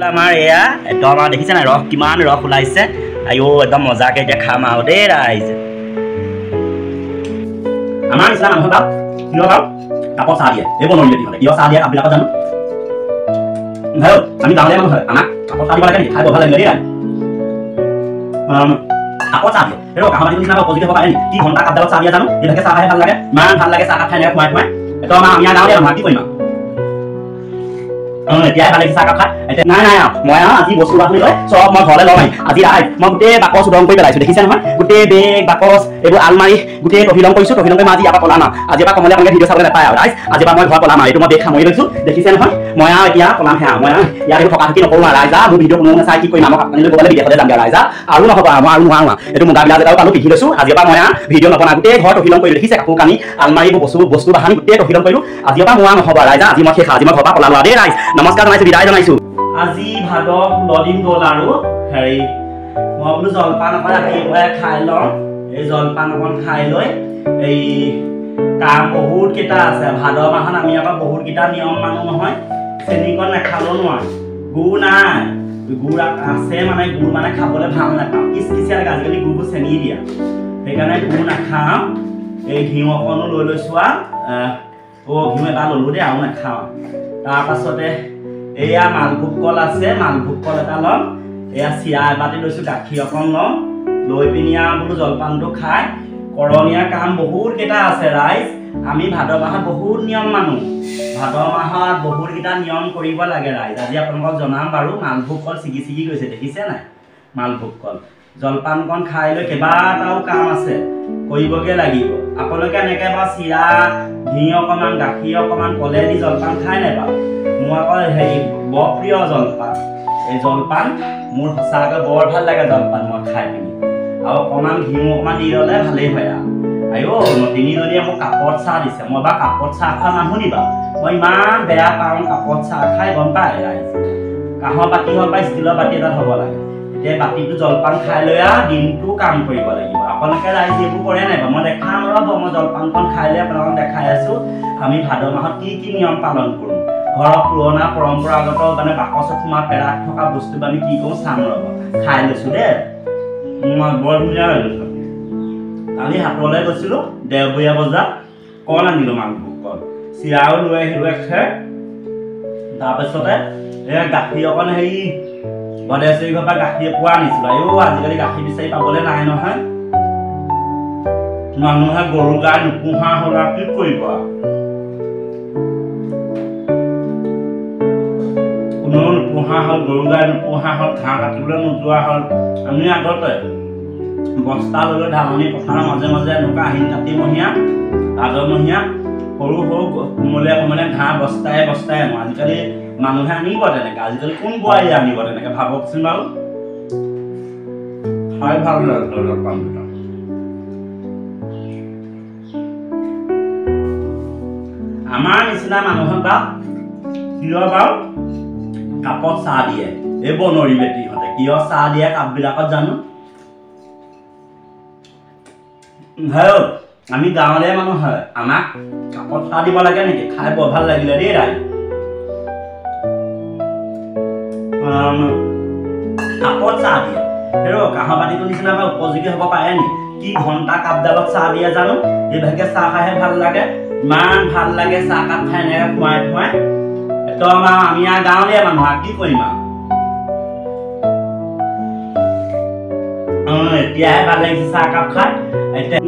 আমাৰ এয়া একদম আমাৰ দেখিছে নাই ৰস কিমান ৰস ওলাইছে আইও একদম মজাকে এতিয়া খাম আৰু দেই ৰাইজ আমাৰ নিচিনা মানুহ তাত কিয় বাৰু কাপত চাহ দিয়ে এইবোৰ নৰিলে দি হ'লে কিয় চাহ দিয়ে কাপবিলাকত জানো ভাল আমি গাঁৱলীয়া মানুহ হয় আমাক কাপত চাহ দিব লাগে নেকি খাই বৰ ভাল লাগিলে দেই কাপত চাহ দিয়ে সেইটো কাহাবাৰী নিচিনা উপযোগী হ'ব পাৰে নেকি কি ঘণ্টা কাপডালত চাহ দিয়ে জানো এইভাগে চাহ খাই ভাল লাগে ইমান ভাল লাগে চাহ কাপ খাই এনেকৈ সোমাই একদম আমি গাঁৱলীয়া মানুহ কি কৰিম এতিয়াই ভাল লাগিছে চাহকাপ খাই এতিয়া নাই নাই মই আজি বস্তু বাহিনী লৈ চব মই ঘৰলৈ লওঁ আজি ৰাইজ মই গোটেই বাকচ উদং কৰি পেলাইছোঁ দেখিছে নহয় গোটেই বেগ বাকচ এইবোৰ আলমাৰি গোটেই তহিলং কৰিছোঁ তহিলং কৰি মই আজি ইয়াৰ পৰা পলাম আৰু আজিৰ পৰা কমলে আপোনালোকে ভিডিঅ' চাবলৈ নাপায় আৰু ৰাইজ আজিৰ পৰা মই ঘৰ পলাম আৰু এইটো মই বেগ সামৰি লৈছোঁ দেখিছে নহয় মই এতিয়া পলাম সেয়া মই ইয়াত একো থকা থাকি নকৰোঁ আৰু ৰাইজা মোৰ ভিডিঅ' কোনো নাচাই কি কৰিম আমাক আপোনালোকে ক'বলৈ বিদেশলৈ যামগৈ ৰাইজা আৰু নহ'ব মই আৰু নোৱাৰোঁ এইটো মুগাবিলাক এটাও পালোঁ পিন্ধি লৈছোঁ আজিৰ পৰা মই ভিডিঅ' নবনাওঁ গোটেই ঘৰ তহিলং কৰিলোঁ দেখিছে কাপোৰ কানি আলমাৰিবোৰ বস্তু বাহানি গোটেই তহিলং কৰিলোঁ আজিৰ পৰা মই নহ'ব ৰাইজা আজি মই শেষ আজি মই ঘৰ পৰা পলালোঁ দেই ৰাইজ নমস্কাৰ জনাইছোঁ বিদায় জনাইছোঁ আজি ভাদ 9 দিন গ'ল আৰু হেৰি মই বোলো জলপান অকণ ৰাতিপুৱাই খাই লওঁ এই জলপান অকণ খাই লৈ এই কাম বহুত কেইটা আছে ভাদ মাহত আমি আকৌ বহুত কেইটা নিয়ম মানুহ নহয় চেনিকণ নাখালেও নোৱাৰোঁ গুড় নাই গুড় আছে মানে গুড় মানে খাবলৈ ভাল নাপাওঁ কিচকিচিয়া লাগে আজিকালি গুড়বোৰ চেনি দিয়া সেইকাৰণে গুড় নাখাওঁ এই ঘিউ অকণো লৈ লৈছোঁ আৰু ঘিউ এটা ল'লোঁ দেই আৰু নাখাওঁ তাৰপাছতে এয়া মালভোগ কল আছে মালভোগ কল এটা ল'ম এয়া চিৰা এবাটি লৈছোঁ গাখীৰ অকণ ল'ম লৈ পিনি আৰু বোলো জলপানটো খাই কৰণীয়া কাম বহুত কেইটা আছে ৰাইজ আমি ভাদ মাহত বহুত নিয়ম মানো ভাদ মাহত বহুতকেইটা নিয়ম কৰিব লাগে ৰাইজ আজি আপোনালোকক জনাম বাৰু মালভোগ কল ছিগি গৈছে দেখিছে নাই মালভোগ কল জলপানকণ খাই লৈ কেইবাটাও কাম আছে কৰিবগৈ লাগিব আপোনালোকে এনেকৈ বাৰু চিৰা ঘি অকণমান গাখীৰ অকণমান কলেদি জলপান খাই নাই বাৰু মোৰ আকৌ হেৰি বৰ প্ৰিয় জলপান এই জলপান মোৰ সঁচাকৈ বৰ ভাল লাগে জলপান মই খাই পিনি আৰু অকণমান ঘিউ অকণমান দি ল'লে ভালেই হয় আৰু তিনিজনীয়ে মোক কাপত চাহ দিছে মই বাৰু কাপত চাহ খোৱা মানুহ নি বাৰু মই ইমান বেয়া পাওঁ কাপত চাহ খাই গম পায় ৰাইজ কাঁহৰ বাতি হওক বা ষ্টিলৰ বাতি এটাত হ'ব লাগে এতিয়া বাতিটো জলপান খাই লৈ আৰু দিনটো কাম কৰিব লাগিব আপোনালোকে ৰাইজ এইবোৰ কৰে নাই বাৰু মই দেখাম ৰ'ব মই জলপানখন খাই লৈ আপোনালোকক দেখাই আছোঁ আমি ভাদ মাহত কি কি নিয়ম পালন কৰোঁ ঘৰৰ পুৰণা পৰম্পৰাগত মানে বাকচত সোমা পেৰাত থকা বস্তু আমি কি কৰোঁ চাম ৰ'ব খাই লৈছোঁ দেই মই বৰ ধুনীয়া লৈছোঁ কালি হাতলৈ গৈছিলোঁ দেওবৰীয়া বজাৰ কল আনিলোঁ মালভোগ কল চিৰাও লৈ আহিলোঁ এখেৰ তাৰপিছতে এই গাখীৰ অকণ হেৰি ভদেশ্বৰী ঘৰৰ পৰা গাখীৰ পোৱা আনিছিলোঁ আজিকালি গাখীৰ বিচাৰি পাবলৈ নাই নহয় মানুহে গৰু গাই নোপোহা হ'ল আৰু কি কৰিব আৰু কোনেও নোপোহা হ'ল গৰু গাই নোপোহা হ'ল ঘাঁহ কাটিবলৈ নোযোৱা হ'ল আমি আগতে বস্তা লৈ লৈ ধাননি পথাৰৰ মাজে মাজে এনেকুৱা আহিন কাতিমহীয়া ভাদমহীয়া সৰু সৰু কোমলীয়া ঘাঁহ বস্তাই আনো আজিকালি মানুহে আনিব তেনেকৈ আজিকালি কোন বোৱাৰী আনিব তেনেকৈ ভাবকচোন বাৰু খাই ভাল লাগে জলপানকেইটা আমাৰ নিচিনা মানুহৰ বা কিয় বাৰু কাপত চাহ দিয়ে এই বনৰী বেটীহঁতে কিয় চাহ দিয়ে কাপবিলাকত জানো আমি গাঁৱলীয়া মানুহ হয় আমাক কাপত চাহ দিব লাগে নেকি খাই বৰ ভাল লাগিলে দেই ৰাইজ কাপত চাহ দিয়ে সেইটো কাঁহৰ বাতিটোৰ নিচিনা বা উপযোগী হ'ব পাৰে নি কি ঘণ্টা কাপডালত চাহ দিয়ে জানো এইভাগে চাহ খাইহে ভাল লাগে ইমান ভাল লাগে চাহ কাপ খাই এনেকৈ সোমাই একদম আমি গাঁৱলীয়া মানুহ কি কৰিম আৰু এতিয়াহে ভাল লাগিছে চাহ কাপ খাই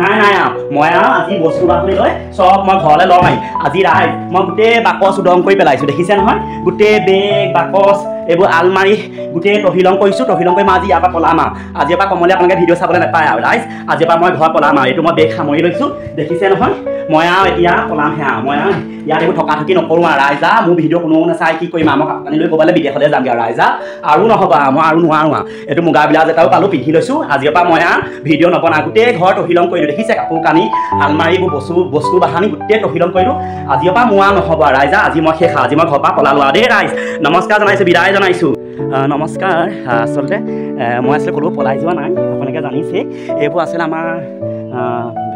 নাই মই আজি বস্তু বাহিনী লৈ চব মই ঘৰলৈ লওঁ আজি ৰাইজ মই গোটেই বাকচ উদং কৰি পেলাইছোঁ দেখিছে নহয় গোটেই বেগ বাকচ এইবোৰ আলমাৰি গোটেই তহিলং কৰিছোঁ তহিলং কৰি মই আজি ইয়াৰ পৰা পলাম আৰু আজিৰ পৰা কমলে আপোনালোকে ভিডিঅ' চাবলৈ নাপায় আৰু ৰাইজ আজিৰ পৰা মই ঘৰ পলাম আৰু এইটো মই বেগ সামৰি লৈছোঁ দেখিছে নহয় মই এতিয়া পলাম সেয়া মই ইয়াত এইবোৰ থকা থাকি নকৰোঁ আৰু ৰাইজা মোৰ ভিডিঅ' কোনেও নাচাই কি কৰিম আমাক কাপোৰ লৈ ক'বলৈ বিদেশলৈ যামগৈ আৰু ৰাইজা আৰু নহ'ব মই আৰু নোৱাৰোঁ এইটো মুগাবিলাক এটাও পালোঁ পিন্ধি লৈছোঁ আজিৰ পৰা মই ভিডিঅ' নবনাওঁ গোটেই ঘৰ তহিলং কৰিলোঁ দেখিছে কাপোৰ কানি আলমাৰিবোৰ বস্তু বাহানি গোটেই তহিলং কৰিলোঁ আজিৰ পৰা মোৰ নহ'ব ৰাইজা আজি মই শেষ আজি মই ঘৰৰ পৰা পলালোঁ আৰু দেই ৰাইজ নমস্কাৰ জনাইছোঁ বিদায় জনাইছোঁ নমস্কাৰ আচলতে মই ক'লেও পলাই যোৱা নাই আপোনালোকে জানিছে এইবোৰ আছিলে আমাৰ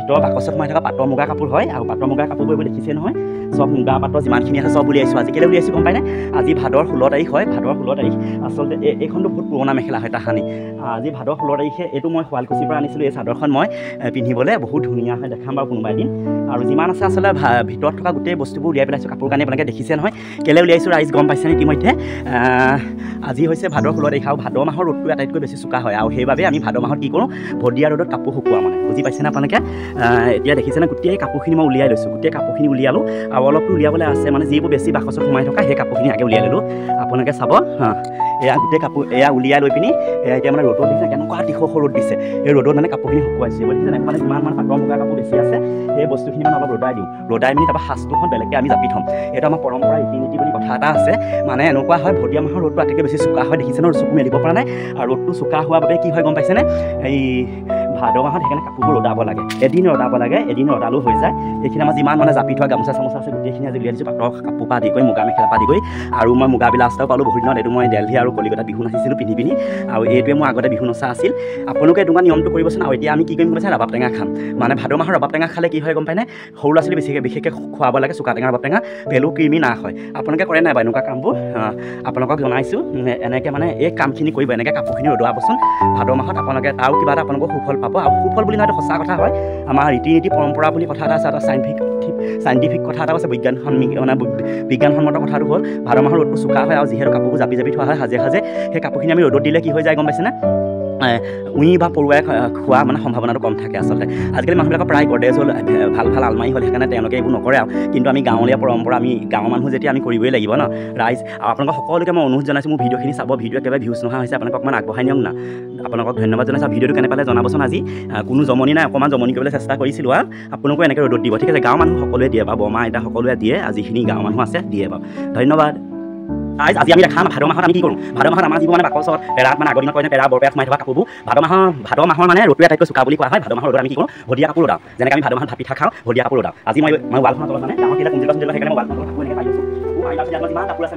ভিতৰৰ বাকচত সোমাই থকা পাটৰ মুগা কাপোৰ হয় আৰু পাটৰ মুগা কাপোৰবোৰ এইবোৰ দেখিছে নহয় চব মুগা পাটৰ যিমানখিনি আছে চব উলিয়াইছোঁ আজি কেলৈ উলিয়াইছোঁ গম পায়নে আজি ভাদৰ 16 তাৰিখ হয় ভাদৰ 16 তাৰিখ আচলতে এইখনটো বহুত পুৰণা মেখেলা হয় তাহানি আজি ভাদৰ 16 তাৰিখে এইটো মই শুৱালকুছিৰ পৰা আনিছিলোঁ এই চাদৰখন মই পিন্ধিবলৈ বহুত ধুনীয়া হয় দেখাম বাৰু কোনোবা এদিন আৰু যিমান আছে আচলতে ভিতৰত থকা গোটেই বস্তুবোৰ উলিয়াই পেলাইছোঁ কাপোৰ কানি আপোনালোকে দেখিছে নহয় কেলৈ উলিয়াইছোঁ ৰাইজ গম পাইছেনে ইতিমধ্যে আজি হৈছে ভাদৰ 16 তাৰিখ আৰু ভাদ মাহৰ ৰ'দটো আটাইতকৈ বেছি চোকা হয় আৰু সেইবাবে আমি ভাদ মাহত কি কৰোঁ ভদিয়া ৰ'দত কাপোৰ শুকুৱাওঁ মানে বুজি পাইছেনে আপোনালোকে এতিয়া দেখিছেনে গোটেই কাপোৰখিনি মই উলিয়াই লৈছোঁ গোটেই কাপোৰখিনি উলিয়ালোঁ আৰু অলপটো উলিয়াবলৈ আছে মানে যিবোৰ বেছি বাকচত সোমাই থকা সেই কাপোৰখিনি আগে উলিয়াই ল'লোঁ আপোনালোকে চাব এয়া গোটেই কাপোৰ এয়া উলিয়াই লৈ পিনি এতিয়া মানে ৰ'দত দিছে কেনেকুৱা তীক্ষ্ণ ৰ'দ দিছে এই ৰ'দত মানে কাপোৰখিনি শুকুৱাইছোঁ দেখিছেনে মানে যিমান মানে পাটৰ মুগা কাপোৰ বেছি আছে সেই বস্তুখিনি মানে অলপ ৰ'দাই দিওঁ ৰ'দাই মেলি তাৰপৰা সাজটোখন বেলেগকৈ আমি জাপি থ'ম এইটো আমাৰ পৰম্পৰা ৰীতি নীতি বুলি কথা এটা আছে মানে এনেকুৱা হয় ভদিয়া মাহৰ ৰ'দটো আটাইতকৈ বেছি চোকা হয় দেখিছে ন চকু মেলিব পৰা নাই আৰু ৰ'দটো চোকা হোৱাৰ বাবে কি হয় গম পাইছেনে এই ভাদ মাহত সেইকাৰণে কাপোৰবোৰ ৰ'দাব লাগে এদিন ৰ'দাব লাগে এদিন ৰ'দালেও হৈ যায় এইখিনি আমাৰ যিমান মানে জাপি থোৱা গামোচা চামোচা আছে গোটেইখিনি আজি উলিয়াই দিছোঁ পাটৰ কাপোৰ পৰা আদি কৰি মুগা মেখেলা পৰা আদি কৰি আৰু মই মুগা বিলাস্তাও পালোঁ বহুত দিনত এইটো মই দিল্লী আৰু কলিকতাত বিহু নাচিছিলোঁ পিন্ধি পিনি আৰু এইটোৱে মোৰ আগতে বিহু নচা আছিল আপোনালোকে এনেকুৱা নিয়মটো কৰিবচোন আৰু এতিয়া আমি কি কৰিম কৈছে ৰবাব টেঙা খাম মানে ভাদ মাহৰ ৰবাব টেঙা খালে কি হয় গম পায়নে সৰু ল'ৰা ছোৱালী বিশেষকৈ খুৱাব লাগে চুকা টেঙা ৰবাব টেঙা পেলু কৃমি না হয় আপোনালোকে কৰে নাই বাৰু এনেকুৱা কামবোৰ আপোনালোকক জনাইছোঁ এনেকৈ মানে এই কামখিনি কৰিব এনেকৈ কাপোৰখিনি ৰ'দোৱাবচোন ভাদ মাহত আপোনালোকে আৰু কিবা এটা আপোনালোকক সুফল পাব আৰু সুফল বুলি নহয় সঁচা কথা হয় আমাৰ ৰীতি নীতি পৰম্পৰা বুলি কথা এটা আছে এটা চাইণ্টিফিক কথা এটা আছে বিজ্ঞানসন্মত কথাটো হ'ল ভাদ মাহৰ ৰ'দটো চোকা হয় আৰু যিহেতু কাপোৰবোৰ জাপি জাপি থোৱা হয় সাজে সাজে সেই কাপোৰখিনি আমি ৰ'দত দিলে কি হৈ যায় গম পাইছেনে উই বা পৰুৱাই খোৱা মানে সম্ভাৱনাটো কম থাকে আচলতে আজিকালি মানুহবিলাকৰ প্ৰায় গডৰেজ হ'ল ভাল ভাল আলমাৰি হ'ল সেইকাৰণে তেওঁলোকে এইবোৰ নকৰে আৰু কিন্তু আমি গাঁৱলীয়া পৰম্পৰা আমি গাঁৱৰ মানুহ যেতিয়া আমি কৰিবই লাগিব ন ৰাইজ আৰু আপোনালোকক সকলোকে মই অনুৰোধ জনাইছোঁ মোৰ ভিডিঅ'খিনি চাব ভিডিঅ' একেবাৰে ভিউজ নোহোৱা হৈছে আপোনালোকক অকণমান আগবঢ়াই নিয়ক না আপোনালোকক ধন্যবাদ জনাইছোঁ ভিডিঅ'টো কেনে পালে জনাবচোন আজি কোনো জমনি নাই অকণমান জমনি কৰিবলৈ চেষ্টা কৰিছিলোঁ আৰু আপোনালোকো এনেকৈ ৰ'দত দিব ঠিক আছে গাঁৱৰ মানুহ সকলোৱে দিয়ে বা বৰমা আইতা সকলোৱে দিয়ে আৰু যিখিনি গাঁৱৰ মানুহ আছে দিয়ে বাৰু ধন্যবাদ আজি আমি দেখাম ভাদ মাহত আমি কি কৰোঁ ভাদ মাহত আমাৰ যিবোৰ মানে বাকচত পেৰাত মানে আগৰ দিনত কয় পেৰা বৰপেৰা সোমাই থকা কাপোৰবোৰ ভাদ মাহৰ মানে ৰ'দটোৱে আটাইতকৈ চোকা বুলি কোৱা হয় ভাদ মাহৰ ৰ'দত আমি কি কৰোঁ ভদিয়া কাপোৰ ৰ'দাওঁ যেনেকৈ আমি ভাদ মাহত ভাত পিঠা খাওঁ ভদিয়া কাপোৰ ৰ'দাওঁ আজি মই ৱালখনৰ তলত মানে ডাঙৰ কেইটা কুঞ্জিল সেইকাৰণে মই ৱালখনৰ কাপোৰ এনেকৈ পাই আছোঁ যিমান কাপোৰ আছে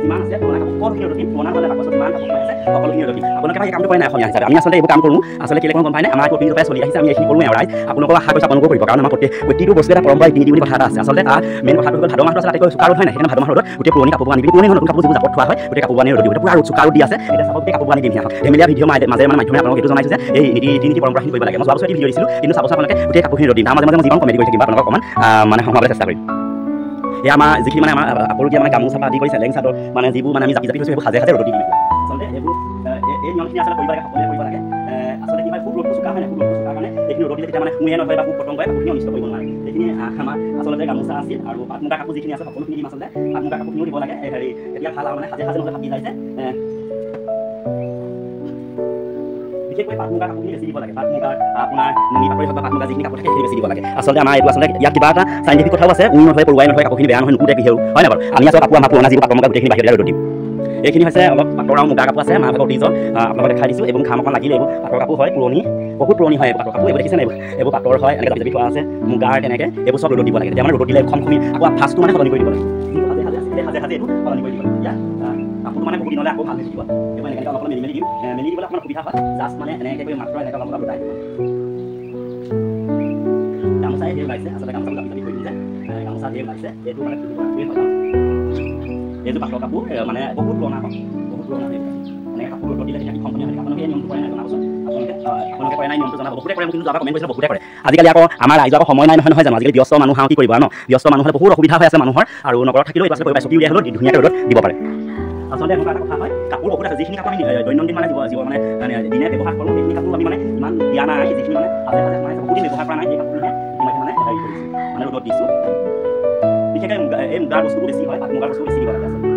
যিমান আছে পুৰণা কাপোৰ সকলোখিনি ৰ'দ দিম পুৰণা হ'লে বাকচত যিমান কাপোৰ আছে সকলোখিনি ৰ'দ দিম আপোনালোকে এই কামটো কৰে নাই অসমীয়া হিচাপে আমি আচলতে এইবোৰ কাম কৰোঁ আচলতে কেলৈ গম পায় নাই আমাৰ অতীতৰ পৰাই চলি আহিছে আমি এইখিনি কৰোঁ আৰু ৰাইজ আপোনালোকক আশা কৰিছোঁ আপোনালোকেও কৰিব কাৰণ আমাৰ প্ৰতিটো বস্তু এটা পৰম্পৰা ৰীতি নীতি বুলি কথা এটা আছে আচলতে তাৰ মেইন কথাটো হ'ল ভাদ মাহটো আটাইতকৈ চোকা ৰ'দ হয় নাই সেইকাৰণে ভাদ মাহৰ ৰ'দত গোটেই পুৰণি কাপোৰ আনি পুৰণি নতুন কাপোৰ যিবোৰ জাপত থোৱা হয় গোটেই কাপোৰ আনি ৰ'দ দিব পুৰা চোকা ৰ'দ দি আছে এতিয়া চাব গোটেই কাপোৰ আনি দিম সিহঁতক ধেমেলীয়া ভিডিঅ' মাজে মানে মাধ্যমে আপোনালোকক এইটো জনাইছোঁ যে এই ৰীতি নীতি পৰম্পৰাখিনি কৰিব লাগে মই যোৱা বছৰ ভিডিঅ' দিছিলোঁ কিন্তু চাবচোন আপোনালোকে গোটেই কাপোৰখিনি ৰ'দ দিম তাৰ মাজে মাজে মই যিমান কমেডি কৰি থাকিম আপোনালোকক অকণমান মানে হহোৱাবলৈ চেষ্টা কৰিম এয়া আমাৰ যিখিনি মানে আমাৰ আপুৰুগীয়া মানে গামোচা আদি কৰি চেলেং চাদৰ মানে যিবোৰ মানে আমি জাপি জাপি থৈছোঁ সেইবোৰ সাজে সাজে ৰ'দ দি দিম আচলতে এইবোৰ এই নিয়মখিনি আচলতে কৰিব লাগে সকলোৱে কৰিব লাগে আচলতে কি হয় খুব ৰ'দটো চোকা হয় নাই খুব ৰ'দটো চোকা কাৰণে এইখিনি ৰ'দ দিলে তেতিয়া মানে শুৱে নহয় বা খুব পতংগই কাপোৰখিনি অনিষ্ট কৰিব নোৱাৰে এইখিনি আমাৰ আচলতে গামোচা আছিল আৰু পাট মুগা কাপোৰ যিখিনি আছে সকলোখিনি দিম আচলতে পাট মুগা কাপোৰখিনিও দিব লাগে হেৰি এতিয়া ভাল আৰু মানে সাজে সাজে নহ'লে ফাটি যায় যে বিশেষকৈ পাট মুগা কাপোৰখিনি বেছি দিব লাগে পাট মুগাৰ আপোনাৰ নুনি পাটৰি হওক বা পাট মুগা যিখিনি কাপোৰ থাকে সেইখিনি বেছি দিব লাগে আচলতে আমাৰ এইটো আচলতে ইয়াত কিবা এটা চাইণ্টিফিক কথাও আছে উই নথয় পৰুৱাই নথয় কাপোৰখিনি বেয়া নহয় নুকুতে কি হেৰু হয় নাই বাৰু আমি আচলতে কাপোৰ আমাৰ পুৰণা যিবোৰ পাটৰ মুগা গোটেইখিনি বাহিৰলৈ ৰ'দ দিম এইখিনি হৈছে অলপ পাটৰ আৰু মুগা কাপোৰ আছে মা ভাগৰ অতীজত আপোনালোকে দেখাই দিছোঁ এইবোৰ ঘাম অকণ লাগিলে এইবোৰ পাটৰ কাপোৰ হয় পুৰণি বহুত পুৰণি হয় পাটৰ কাপোৰ এইবোৰ দেখিছে নাই এইবোৰ পাটৰ হয় এনেকৈ জাপি জাপি থোৱা আছে মুগাৰ তেনেকৈ এইবোৰ চব ৰ'দত দিব লাগে তেতিয়া মানে ৰ'দত দিলে খমি আকৌ ফাৰ্ষ্টটো মানে সলনি কৰি দিব লাগে সাজে সাজে এইটো সলনি কৰি দিব লাগে এতিয়া কাপোৰটো মানে বহুত দিনলৈ আকৌ ভাল হৈ থাকিব এইবোৰ এনেকৈ অলপ মেলি দিম মেলি দিবলৈ অকণমান সুবিধা হয় জাষ্ট মানে এনেকৈ কৰি মাত্ৰ এনেকৈ অলপ ৰ'দাই দিব গামোচাই ধেৰ ওলাইছে আচলতে গামোচা জাপি জাপি কৰি দিছে গামোচা ধেৰ ওলাইছে এইটো মানে এইটো পাটৰ কাপোৰ মানে বহুত পুৰণা হয় বহুত পুৰণা হৈ এনেকৈ কাপোৰ ৰ'দত দিলে তেতিয়া খমখনীয়া হৈ থাকে আপোনালোকে এই নিয়মটো কৰে নাই জনাবচোন আপোনালোকে কৰে নাই নিয়মটো জনাব বহুতে কৰে কিন্তু যোৱাবাৰ কমেণ্ট কৰিছিলে বহুতে কৰে আজিকালি আকৌ আমাৰ ৰাইজৰ সময় নাই নহয় জানো আজিকালি ব্যস্ত মানুহ কি কৰিব ন ব্যস্ত মানুহ হ'লে বহুত অসুবিধা হৈ আছে মানুহৰ আৰু নগৰত থাকিলেও এই পাছলৈ ছুটি উলিয়াই হ'লেও ধুনীয়াকৈ ৰ'দত দিব পাৰে আচলতে এনেকুৱা এটা কথা হয় কাপোৰ বহুত আছে যিখিনি কাপোৰ আমি দৈনন্দিন মানে মানে দিনে ব্যৱহাৰ কৰোঁ সেইখিনি কাপোৰ আমি মানে ইমান দিয়া নাই যিখিনি মানে সাজে সাজে মানে বহুদিন ব্যৱহাৰ কৰা নাই সেই কাপোৰখিনিহে ইমানে মানে হেৰি কৰিছোঁ মানে ৰ'দত দিছোঁ বিশেষকৈ এই মুগাৰ বস্তুবোৰ বেছি হয় পাট মুগাৰ বস্তু বেছি দিব লাগে আচলতে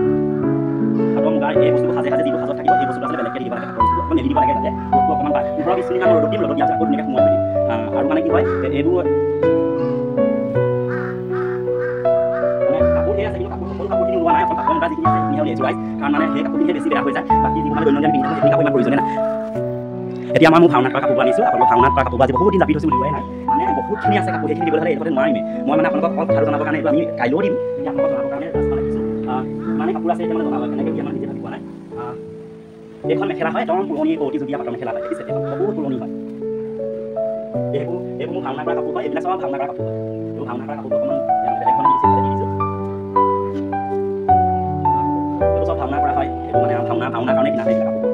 পাটৰ মুগাৰ এই বস্তুবোৰ সাজে সাজে যিবোৰ সাজত থাকিব এই বস্তুটো আচলতে বেলেগকৈ দিব লাগে কাপোৰ বস্তু মেলি দিব লাগে যাতে ৰ'দটো অকণমান পায় 15-20 মিনিট মান ৰ'দত দিম ৰ'দত দিয়াৰ আকৌ ধুনীয়াকৈ সোমাই দিম আৰু মানে কি হয় এইবোৰ ওলোৱা নাই পাটৰ মুগা যিখিনি আছে সেইখিনি উলিয়াইছোঁ ৰাইজ কাৰণ মানে সেই কাপোৰখিনি বেছি বেয়া হৈ যায় বাকী যিবোৰ মানে দৈনন্দিন পিন্ধি থাকোঁ সেইখিনি কাপোৰ ইমান প্ৰয়োজনে নাই এতিয়া আমাৰ মোৰ ভাওনাত কৰা কাপোৰ আনিছোঁ আপোনালোকক ভাওনাত কৰা কাপোৰ আজি বহুত দিন জাপি থৈছোঁ উলিওৱাই নাই মানে বহুতখিনি আছে কাপোৰ সেইখিনি দিবলৈ হ'লে এইটো নোৱাৰিমে মই মানে আপোনালোকক অকল কথাটো জনাবৰ কাৰণে এইটো আমি কাইলৈও দিম এতিয়া আপোনালোকক জনাবৰ কাৰণে জাষ্ট মানে কিছু মানে কাপোৰ আছে এতিয়া মানে জনাব তেনেকৈ এতিয়া মানে নিজে ভাবি পোৱা নাই এইখন মেখেলা হয় একদম পুৰণি অতি যুগীয়া পাটৰ মেখেলা হয় দেখিছে বহুত পুৰণি হয় এইবোৰ মোৰ ভাওনা কৰা কাপোৰ হয় এইবিলাক চব ভাওনা কৰা কাপোৰ হয় এইবোৰ ভাওনা কৰা কাপোৰ অকণমান বেলেগখন দিছোঁ এইবোৰ চব ভাওনা কৰা হয় এইবোৰ মানে ভাওনা কাৰণে কিনা হয় এইবিলাক কাপোৰ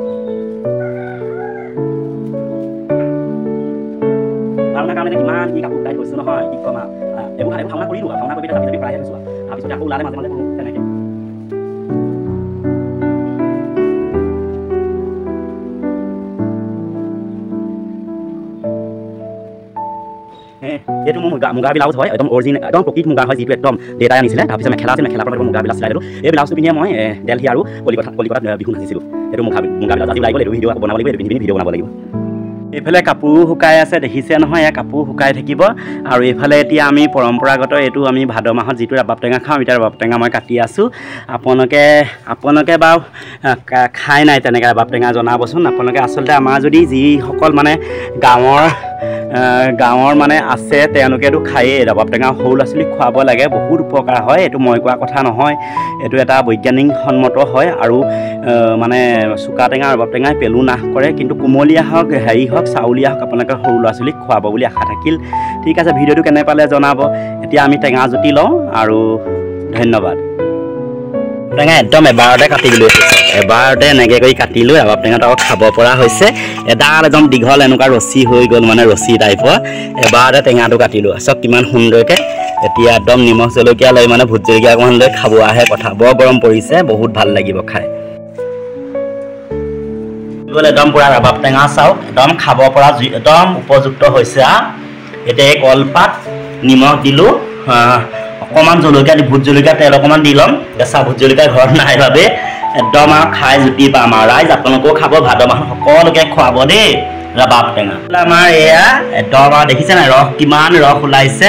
ভাওনা কাৰণে কিমান কি কাপোৰ ওলাই গৈছোঁ নহয় কি ক'ম এইবোৰ ভাওনা কৰিলোঁ ভাওনা কৰি পেলাই যাবি প্ৰায়ে হৈছোঁ তাৰপিছতে আকৌ ওলালে মাজে মাজে কৰোঁ তেনেকৈ এইটো মোৰ মুগা ব্লাউজ হয় একদম অৰিজিনেল একদম প্ৰকৃত মুগা হয় যিটো একদম দেউতাই আনিছিলে তাৰপিছত মেখেলা আছিল মেখেলাৰ পৰা মুগা ব্লাউজ চিলাই দিলোঁ এই ব্লাউজটো পিন্ধিয়ে মই দিল্লী আৰু কলিকতাত বিহু নাচিছিলোঁ এইটো মুগা ব্লাউজ আজি লাগিব এইটো ভিডিঅ' বনাব লাগিব এইটো পিন্ধি ভিডিঅ' বনাব লাগিব এইফালে কাপোৰ শুকাই আছে দেখিছে নহয় এয়া কাপোৰ শুকাই থাকিব আৰু এইফালে এতিয়া আমি পৰম্পৰাগত এইটো আমি ভাদ মাহত যিটো ৰবাব টেঙা খাওঁ এতিয়া ৰবাব টেঙা মই কাটি আছোঁ আপোনালোকে বাৰু খাই নাই তেনেকৈ ৰবাব টেঙা জনাবচোন আপোনালোকে আচলতে আমাৰ যদি যিসকল মানে গাঁৱৰ মানে আছে তেওঁলোকেতো খায়েই ৰবাব টেঙা সৰু ল'ৰা ছোৱালীক খুৱাব লাগে বহুত উপকাৰ হয় এইটো মই কোৱা কথা নহয় এইটো এটা বৈজ্ঞানিকসন্মত হয় আৰু মানে চুকা টেঙা ৰবাব টেঙাই পেলু নাশ কৰে কিন্তু কোমলীয়া হওক হেৰি হওক চাউলীয়া হওক আপোনালোকে সৰু ল'ৰা ছোৱালীক খুৱাব বুলি আশা থাকিল ঠিক আছে ভিডিঅ'টো কেনে পালে জনাব এতিয়া আমি টেঙা জুতি লওঁ আৰু ধন্যবাদ টেঙা একদম এবাৰতে কাটি দিলোঁ এবাৰতে এনেকৈ কৰি কাটিলোঁ ৰবাব টেঙাটো আকৌ খাব পৰা হৈছে এডাল একদম দীঘল এনেকুৱা ৰছী হৈ গ'ল মানে ৰছী টাইপৰ এবাৰতে টেঙাটো কাটিলোঁ চব কিমান সুন্দৰকৈ এতিয়া একদম নিমখ জলকীয়া লৈ মানে ভোট জলকীয়া অকণমান লৈ খাব আহে কথা বৰ গৰম পৰিছে বহুত ভাল লাগিব খাই একদম পূৰা ৰবাব টেঙা চাওক একদম খাব পৰা একদম উপযুক্ত হৈছে এতিয়া এই কলপাত নিমখ দিলোঁ অকণমান জলকীয়া ভোট জলকীয়া তেল অকণমান দি ল'ম কেঁচা ভোট জলকীয়া ঘৰত নাই বাবে একদম আৰু খাই জুতি পাম আৰু ৰাইজ আপোনালোকেও খাব ভাদ মাহত সকলোকে খুৱাব দেই ৰবাব টেঙা আমাৰ এয়া একদম আৰু দেখিছে নাই ৰস কিমান ৰস ওলাইছে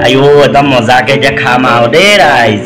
আইঅ' একদম মজাকৈ এতিয়া খাম আৰু দেই ৰাইজ